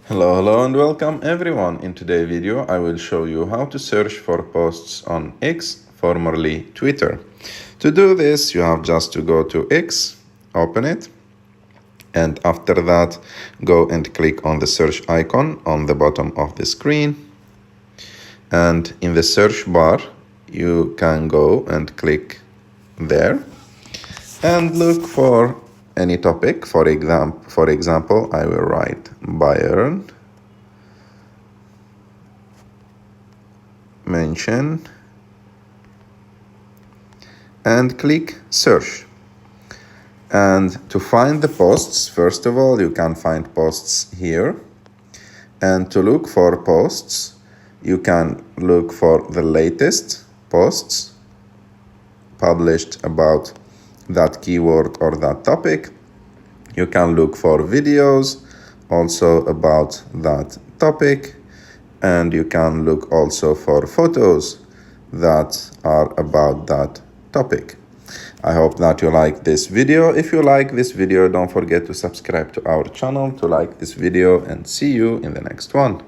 Hello and welcome everyone. In today's video I will show you how to search for posts on X, formerly Twitter. To do this you have just to go to X, open it, and after that go and click on the search icon on the bottom of the screen, and in the search bar you can go and click there and look for any topic. For example, I will write Bayern mention and click search. And to find the posts, first of all, you can find posts here. And to look for posts, you can look for the latest posts published about that keyword or that topic. You can look for videos also about that topic, and you can look also for photos that are about that topic. I hope that you like this video. If you like this video, don't forget to subscribe to our channel, to like this video, and see you in the next one.